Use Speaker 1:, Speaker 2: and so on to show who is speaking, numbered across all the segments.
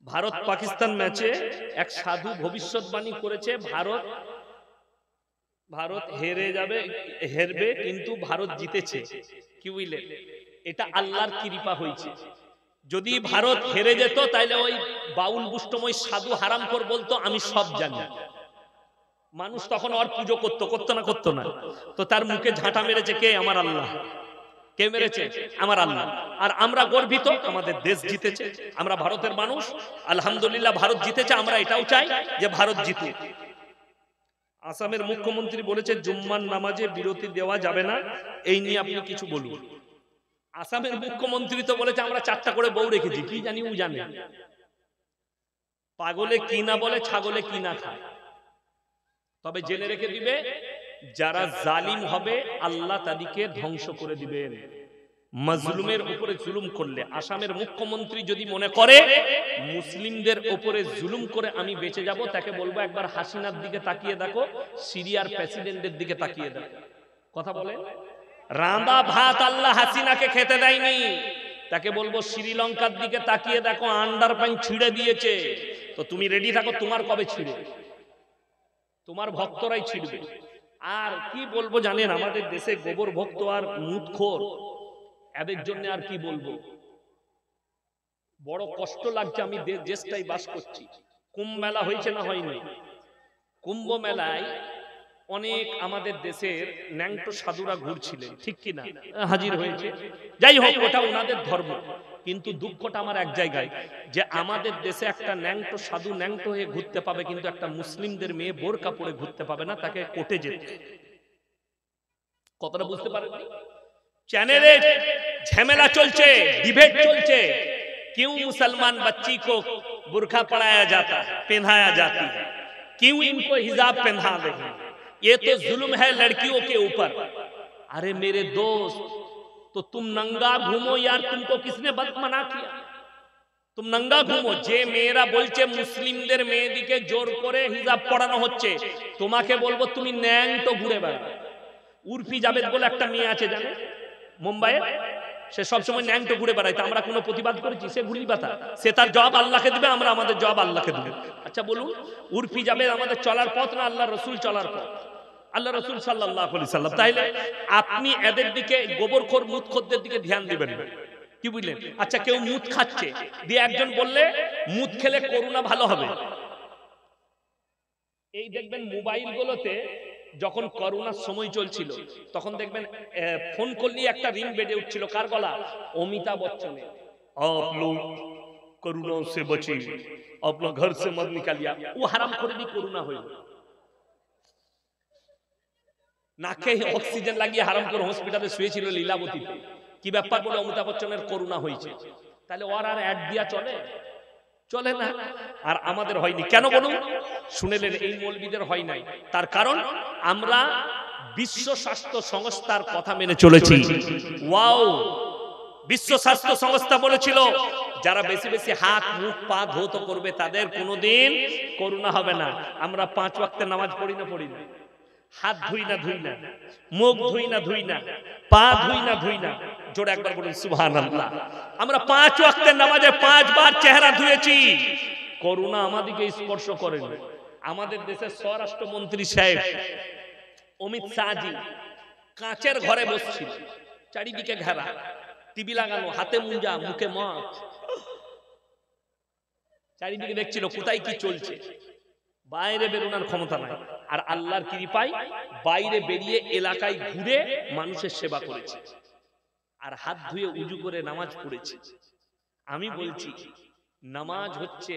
Speaker 1: ভারত পাকিস্তান ম্যাচে এক সাধু ভবিষ্যৎবাণী করেছে ভারত হেরবে কিন্তু ভারত জিতেছে। কি বুঝলে? এটা আল্লাহর কৃপা হয়েছে। যদি ভারত হেরে যেত তাহলে ওই বাউল বুষ্টময় সাধু হারামখোর বলতো আমি সব জানি। মানুষ তখন ওর পুজো করতো না। তো তার মুখে ঝাঁটা মেরেছে কে? আমার আল্লাহ। কে মেরেছে? আমার আল্লাহ। আর আমরা গর্বিত, আমাদের দেশ জিতেছে, আমরা ভারতের মানুষ, আলহামদুলিল্লাহ ভারত জিতেছে। আমরা এটাও চাই যে ভারত জিতুক। আসামের মুখ্যমন্ত্রী বলেছে জুম্মার নামাজে বিরতি দেওয়া যাবে না, এই নিয়ে আপনি কিছু বলুন। আসামের মুখ্যমন্ত্রী তো বলেছে আমরা 4টা করে বউ রেখেছি। কি জানি ও জানে। পাগলে কি না বলে, ছাগলে কি না খায়। তবে জেনে রেখে দিবে, যারা জালিম হবে আল্লাহ তাদেরকে ধ্বংস করে দিবেন। মাজলুমের উপরে জুলুম করলে, আসামের মুখ্যমন্ত্রী যদি মনে করে মুসলিমদের উপরে জুলুম করে আমি বেঁচে যাব, তাকে বলবো একবার হাসিনার দিকে তাকিয়ে দেখো, সিরিয়ার প্রেসিডেন্টের দিকে তাকিয়ে দেখো। কথা বলে রাঁধা ভাত আল্লাহ হাসিনাকে খেতে দেয়নি। তাকে বলবো শ্রীলঙ্কার দিকে তাকিয়ে দেখো, আন্ডার প্যান্ট ছিঁড়ে দিয়েছে। তো তুমি রেডি থাকো, তোমার কবে ছিঁড়ে? তোমার ভক্তরাই ছিঁড়বে। আর কি বলবো জানেন, আমাদের দেশে গোবর ভক্ত আর মুতখোর, এদের জন্য আর কি বলবো। বড় কষ্ট লাগছে। আমি দেশটাই বাস করছি। কুম্ভ মেলা হয়েছে না হয়নি? কুম্ভ মেলায় অনেক আমাদের দেশের ন্যাংটো সাধুরা ঘুরছিলেন, ঠিক কিনা? হাজির হয়েছে। যাই হোক, ওটা ওনাদের ধর্ম। কিন্তু দুঃখটা আমার এক জায়গায়, যে আমাদের দেশে একটা ন্যাংটো সাধু ন্যাংটো হয়ে ঘুরতে পাবে, কিন্তু একটা মুসলিমদের মেয়ে বোরকা পরে ঘুরতে পাবে না, তাকে কোর্টে যেতে। কতটা বুঝতে পারেননি? চ্যানেলে ঝামেলা চলছে, डिबेट চলছে, क्यों मुसलमान बच्ची को बुर्का पहनाया जाती है, क्यों इनको हिजाब पहना रहे हैं, ये तो जुल्म है लड़कियों के ऊपर। अरे मेरे दोस्त, तो तुम नंगा घूमो यार, तुमको किसने मना किया? तुम नंगा घूमो। जे मेरा बोलছে মুসলিমদের মেয়েদিকে জোর করে হিজাব পরানো হচ্ছে, তোমাকে বলবো তুমি ন্যাংটো ঘুরে বেড়াও। উর্ফি জাবেদ বলে একটা মেয়ে আছে, জানে, মুম্বাইয়ে, সে সবসময় ন্যাংটো ঘুরে বেড়ায়। আমরা কোনো প্রতিবাদ করেছি? সে ঘুরি পাতা, সে তার জবাব আল্লাহকে দিবে, আমরা আমাদের জবাব আল্লাহকে দেব। আচ্ছা বলুন, উর্ফি জাবেদ আমাদের চলার পথ না আল্লাহ রসুল চলার পথ? আল্লাহ রসুল সাল্লাল্লাহু আলাইহি সাল্লাম। তাইলে আপনি এদের দিকে, গোবরখোর মুতখোরদের দিকে ধ্যান দিবেন না। কি বুঝলেন? আচ্ছা, কেউ মুত খাচ্ছে, দিয়ে একজন বললে মুত খেলে করোনা ভালো হবে। এই দেখবেন মোবাইল গুলোতে যখন করোনার সময় চলছিল, তখন দেখবেন ফোন করলেই একটা রিং বেজে উঠছিল। কার গলা? অমিতাভ বচ্চনের। आप लोग कोरोना से बचिए, अपना घर से मत निकालिए। ও হারাম করে দিয়ে করোনা হইল। নাকে অক্সিজেন লাগিয়ে হারাম করে হসপিটালে শুয়েছিল লীলাবতীতে। কি ব্যাপার বলে অমিতাভ বচ্চনের করোনা হয়েছে। তাহলে ওর আর অ্যাড দিয়া চলে না। আর আমাদের হয়নি কেন বলুন? শুনেলেন, এই মৌলবীদের হয় নাই। তার কারণ আমরা বিশ্ব স্বাস্থ্য সংস্থার কথা মেনে চলেছি। ওয়াও, বিশ্ব স্বাস্থ্য সংস্থা বলেছিল যারা বেশি বেশি হাত মুখ পা ধৌত করবে তাদের কোনোদিন করোনা হবে না। আমরা 5 ওয়াক্তের নামাজ পড়ি না? হাত ধুই না, মুখ ধুই না, পা ধুই না। জোরে একবার বলুন সুবহানাল্লাহ। আমরা 5 ওয়াক্তের নামাজে 5 বার চেহারা ধুয়েছি, করোনা আমাদেরকে স্পর্শ করেনি। আমাদের দেশের স্বরাষ্ট্রমন্ত্রী সাহেব অমিত শাহজি কাঁচের ঘরে বসছিল, চারিদিকে ঘেরা, টিভি লাগানো, হাতে মুঞ্জা, মুখে মাস্ক, চারিদিকে দেখছিল কোথায় কি চলছে। বাইরে বেরোনোর ক্ষমতা নাই। আর আল্লাহর কৃপায় বাইরে বেরিয়ে এলাকায় ঘুরে মানুষের সেবা করেছে, আর হাত ধুয়ে উজু করে নামাজ পড়েছে। আমি বলছি, নামাজ হচ্ছে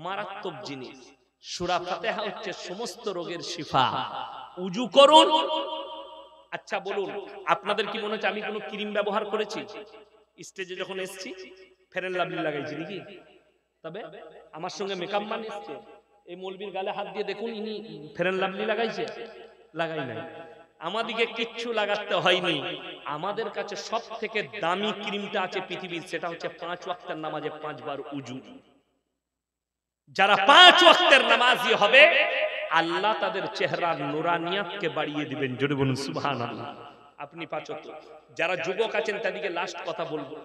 Speaker 1: মারাত্মক জিনিস। সূরা ফাতিহা হচ্ছে সমস্ত রোগের শিফা। উজু করুন। আচ্ছা বলুন, আপনাদের কি মনে হচ্ছে আমি কোনো ক্রিম ব্যবহার করেছি? স্টেজে যখন এসেছি ফেয়ার এন্ড লাভলি লাগাইছি নাকি? তবে আমার সঙ্গে মেকআপ ম্যান এসেছে, এই মৌলবীর গালে হাত দিয়ে দেখুন, ইনি ফেয়ার এন্ড লাভলি লাগাইছে? লাগাই নাই। আমাদিকে কিচ্ছু লাগাতে হয়নি। আমাদের কাছে সব থেকে দামি ক্রিমটা আছে পৃথিবীর, সেটা হচ্ছে 5 ওয়াক্তের নামাজে 5 বার উজু। যারা 5 ওয়াক্তের নামাজি হবে আল্লাহ তাদের চেহারার নুরানিয়াতকে বাড়িয়ে দিবেন। জোরে বলুন সুবহানাল্লাহ। আপনি 5 ওয়াক্ত, যারা যুবক আছেন তাদেরকে লাস্ট কথা বলবো,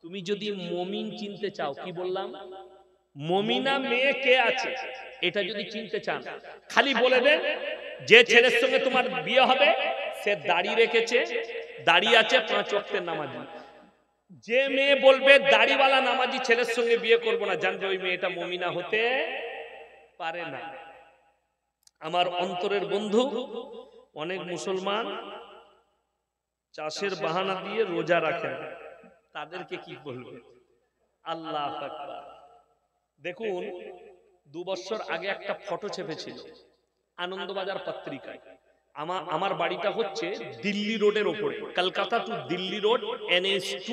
Speaker 1: তুমি যদি মুমিন চিনতে চাও, কি বললাম? মমিনা মেয়ে কে আছে এটা যদি চিনতে চান, খালি বলে দেন যে ছেলের সঙ্গে তোমার বিয়ে হবে সে দাড়ি রেখেছে, দাড়ি আছে, 5 ওয়াক্তের নামাজি। যে মেয়ে বলবে দাড়িওয়ালা নামাজি ছেলের সঙ্গে বিয়ে করব না, জানবে ওই মেয়েটা মমিনা হতে পারে না। আমার অন্তরের বন্ধু, অনেক মুসলমান চাষের বাহানা দিয়ে রোজা রাখেন, তাদেরকে কি বলবে? আল্লাহু আকবার। দেখুন 2 বছর আগে একটা ফটো ছেপেছিল আনন্দবাজার পত্রিকায়। আমার বাড়িটা হচ্ছে দিল্লি রোডের উপরে, Kolkata two Delhi road NH2,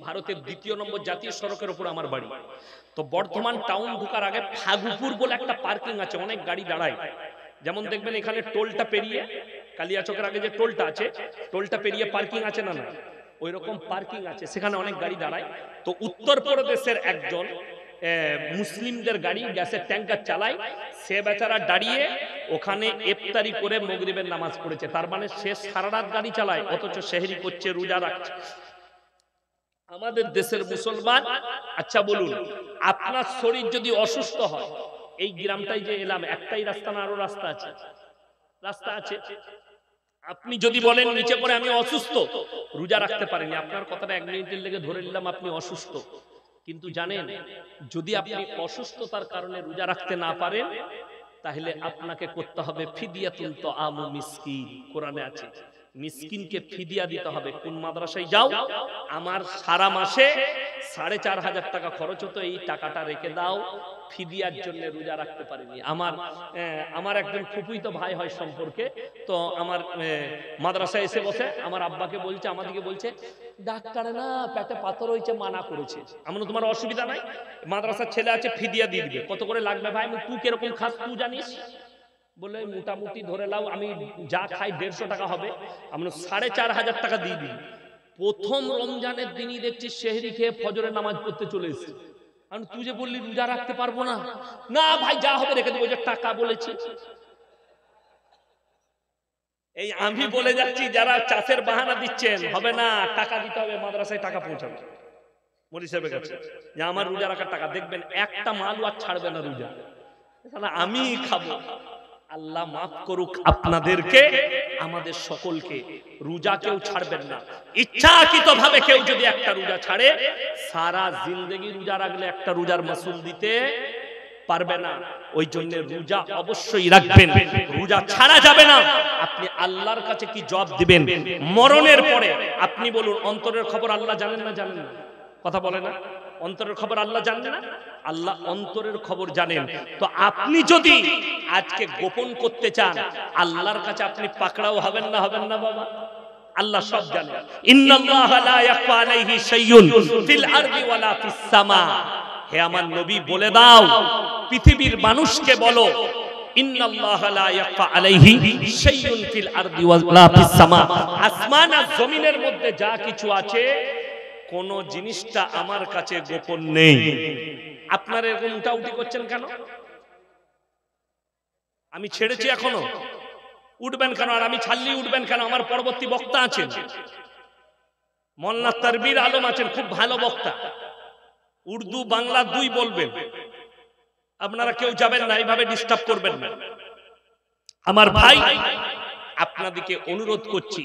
Speaker 1: ভারতের 2 নম্বর জাতীয় সড়কের উপর আমার বাড়ি। তো বর্ধমান টাউন ঢোকার আগে ফাগুপুর বলে একটা পার্কিং আছে, অনেক গাড়ি দাঁড়ায়। যেমন দেখবেন এখানে টোলটা পেরিয়ে, কালিয়াচকের আগে যে টোলটা আছে, টোলটা পেরিয়ে পার্কিং আছে না, না ওই রকম পার্কিং আছে, সেখানে অনেক গাড়ি দাঁড়ায়। তো উত্তরপ্রদেশের একজন মুসলিমদের গাড়ি গ্যাসের ট্যাঙ্কার চালায়, সে বেচারা দাঁড়িয়ে ওখানে ইফতারি করে মাগরিবের নামাজ পড়েছে। তার মানে সে সারা রাত গাড়ি চালায়, অথচ সেহরি করছে, রোজা রাখছে। আমাদের দেশের মুসলমান, আচ্ছা বলুন, আপনার শরীর যদি অসুস্থ হয়, এই গ্রামটাই যে এলাম, একটাই রাস্তা না আরো রাস্তা আছে? রাস্তা আছে। আপনি যদি বলেন নিচে করে আমি অসুস্থ, রোজা রাখতে পারেনি, আপনার কথাটা 1 মিনিটের লেগে ধরে নিলাম আপনি অসুস্থ। কিন্তু জানেন, যদি আপনি অসুস্থতার কারণে রোজা রাখতে না পারেন, তাহলে আপনাকে করতে হবে ফিদিয়াতুন তাআমু মিসকিন। কোরআনে আছে মিসকিনকে ফিদিয়া দিতে হবে। কোন মাদ্রাসায় যাও, আমার সারা মাসে 4,500 টাকা খরচ হতো, এই টাকাটা রেখে দাও, ফিদিয়ার জন্য রোজা রাখতে পারিনি। আমার একজন ফুফুইতো ভাই হয় সম্পর্কে, তো আমার মাদ্রাসায় এসে বসে, আমার আব্বাকে বলছে, আমাদেরকে বলছে, ডাক্তারে না পেটে পাথর হয়েছে, মানা করেছে। আমরা তোমার অসুবিধা নাই, মাদ্রাসার ছেলে আছে, ফিদিয়া দিয়ে দিবে। কত করে লাগবে ভাই? তুই কিরকম খাস তুই জানিস? বলে মোটামুটি ধরে লাও, আমি যা খাই 150 টাকা হবে। আমরা 4,500 টাকা দিয়ে দিই। প্রথম রমজানের দিনই দেখছি সেহরি খেয়ে ফজরের নামাজ পড়তে চলে এসেছে। আমি, তুই যে বললি রোজা রাখতে পারবো না, না ভাই যা হবে রেখে দেবো, যে টাকা বলেছি। এই আমি বলে যাচ্ছি, যারা চাষের বাহানা দিচ্ছেন, হবে না, টাকা দিতে হবে, মাদ্রাসায় টাকা পৌঁছাবে মলি সাহেবের কাছে, যে আমার রোজা রাখার টাকা। দেখবেন একটা মালও আর ছাড়বে না রোজা, আমি খাবো। আল্লাহ মাফ করুক আপনাদেরকে, আমাদের সকলকে। রোজা কেউ ছাড়বেন না। ইচ্ছাকৃতভাবে কেউ যদি একটা রোজা ছাড়ে, সারা জিন্দেগি রোজা রাখলে একটা রোজার মাসুল দিতে পারবে না। ওই জন্য রোজা অবশ্যই রাখবেন, রোজা ছাড়া যাবে না। আপনি আল্লাহর কাছে কি জবাব দিবেন মরণের পরে? আপনি বলুন, অন্তরের খবর আল্লাহ জানেন না? জানেন না? কথা বলে না, অন্তরের খবর আল্লাহ জানেন না? আল্লাহ অন্তরের খবর জানেন। তো আপনি যদি আজকে গোপন করতে চান, আল্লাহর কাছে আপনি পাকড়াও হবেন না? হবেন না বাবা? আল্লাহ সব জানেন। ইন্নাল্লাহা লা ইয়াখফা আলাইহি শাইউন ফিল আরদি ওয়ালা ফিস সামা। হে আমার নবী, বলে দাও, পৃথিবীর মানুষকে বলো, ইন্নাল্লাহা লা ইয়াখফা আলাইহি শাইউন ফিল আরদি ওয়ালা ফিস সামা। আসমান আর জমিনের মধ্যে যা কিছু আছে, কোন জিনিসটা আমার কাছে গোপন নেই। আপনারা এরকম উঠাউঠি করছেন কেন? আমি ছেড়েছি এখনো, উঠবেন কেন? আর আমি ছাড়লেই উঠবেন কেন? আমার পরবর্তী বক্তা আছেন, মোল্লা তারবির আলম আছেন, খুব ভালো বক্তা, উর্দু বাংলা দুই বলবেন। আপনারা কেউ যাবেন না, এইভাবে ডিস্টার্ব করবেন না। আমার ভাই, আপনাদেরকে অনুরোধ করছি,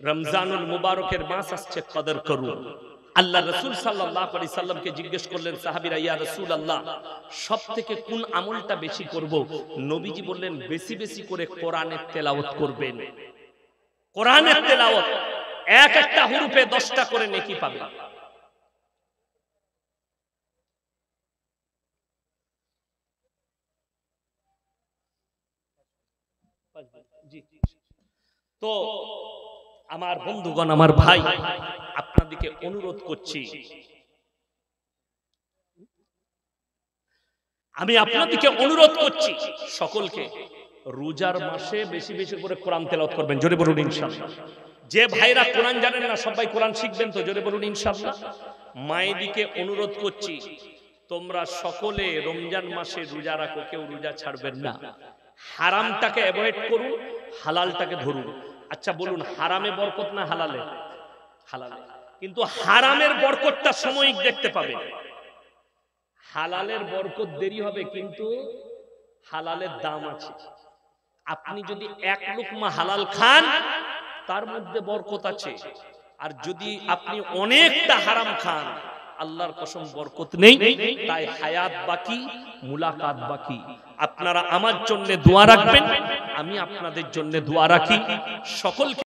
Speaker 1: রমজানুল মুবারকের মাস আসছে, কদর করুন। আল্লাহ রাসূল সাল্লাল্লাহু আলাইহি সাল্লামকে জিজ্ঞেস করলেন সাহাবীরা, ইয়া রাসূলুল্লাহ, সবথেকে কোন আমলটা বেশি করব? নবীজি বললেন, বেশি বেশি করে কোরআনের তেলাওয়াত করবেন। কোরআনের তেলাওয়াত, এক একটা হরফে 10টা করে নেকি পাবেন। তো আমার বন্ধুগণ, আমার ভাই, আপনাদেরকে অনুরোধ করছি, আমি আপনাদেরকে অনুরোধ করছি সকলকে, রোজার মাসে বেশি বেশি করে কোরআন তেলাওয়াত করবেন। জোরে বলুন ইনশাআল্লাহ। যে ভাইরা কোরআন জানেন না, সবাই কোরআন শিখবেন তো? জোরে বলুন ইনশাআল্লাহ। মায়েদিকে অনুরোধ করছি, তোমরা সকলে রমজান মাসে রোজা রাখো, কেউ রোজা ছাড়বেন না। হারামটাকে অ্যাভয়েড করুন, হালালটাকে ধরুন। আচ্ছা বলুন, হারামে বরকত না হালালে? হালালে। কিন্তু হারামের বরকতটা সাময়িক দেখতে পাবে, হালালের বরকত দেরি হবে, কিন্তু হালালের দাম আছে। আপনি যদি এক লুকমা হালাল খান তার মধ্যে বরকত আছে, আর যদি আপনি অনেকটা হারাম খান আল্লাহর কসম বরকত নেই। তাই হায়াত বাকি, মুলাকাত বাকি। আপনারা আমার জন্য দোয়া রাখবেন, আমি আপনাদের জন্য দোয়া রাখি। সকলকে